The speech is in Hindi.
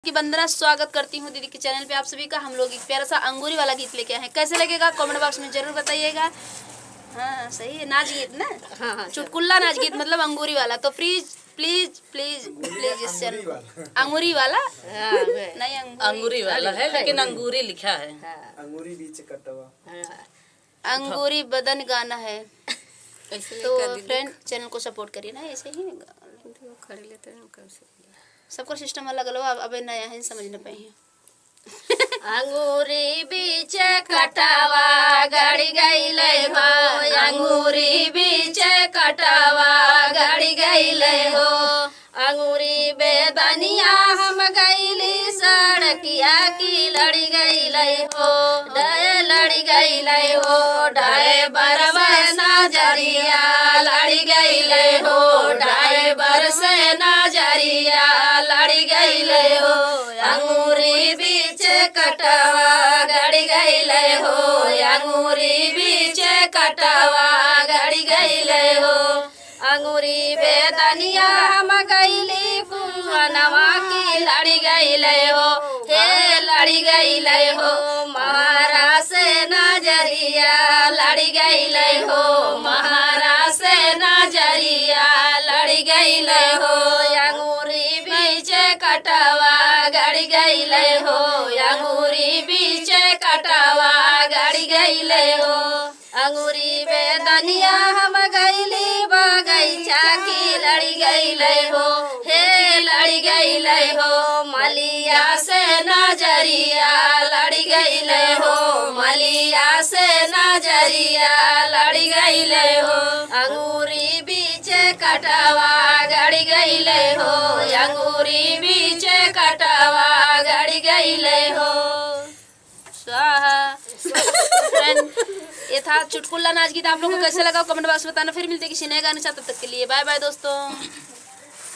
की वंदना, स्वागत करती हूँ दीदी के चैनल पे आप सभी का। हम लोग एक प्यारा सा अंगूरी वाला गीत लेके आए हैं, कैसे लगेगा कमेंट बॉक्स में जरूर बताइएगा। हाँ सही है, नाच गीत ना। हाँ, चुटकुल्ला नाच गीत मतलब अंगूरी वाला। तो प्लीज प्लीज प्लीज प्लीज इस चैनल अंगूरी वाला नहीं अंगूरी वाला है, लेकिन अंगूरी लिखा है। अंगूरी बीच कटवा अंगूरी बदन गाना है। तो फ्रेंड चैनल को सपोर्ट करिए ना, ऐसे ही खड़े लेते हैं। सबका सिस्टम अलग अलग, अब नया है समझ न पाई है। अंगूरी बीच कटावा गड़ी गईले हो, अंगूरी बीच कटावा गड़ी गईले हो, अंगूरी बेदनिया हम गईली सड़किया की लड़ी गईले हो, डाय लड़ी गईले हो, डाय बरसे नजरिया लड़ी गईले हो, डाय बरसे नजरिया लड़ी गईले हो, अंगूरी बीच कटावा गड़ी गईले हो, अंगूरी बीच कटावा गड़ी गईले हो, अंगूरी बेदनिया हम गईली कुंवनवा की लड़ी गईले हो, हे लड़ी गईले हो, महाराज से नजरिया लड़ी गईले हो, महाराज से नजरिया लड़ी गईले हो, अंगूरी बीच कटावा गड़ी गईले हो, अंगूरी बीच कटावा गड़ी गईले हो, अंगूरी बेदनिया हम गईली बगैचा की लड़ी गईले हो, हे लड़ी गईले हो, मलिया से नजरिया लड़ी गईले हो, मलिया से नजरिया लड़ी गईले हो, अंगूरी बीच कटावा गड़ी गईले हो, अंगूरी बीच कटावा गड़ी गईले हो। स्वाहा। फ्रेंड ये था चुटकुल्ला नाच गीत। आप लोगों को कैसे लगा कमेंट बॉक्स में बताना। फिर मिलते किसी नए गाने साथ, तब तक के लिए बाय बाय दोस्तों।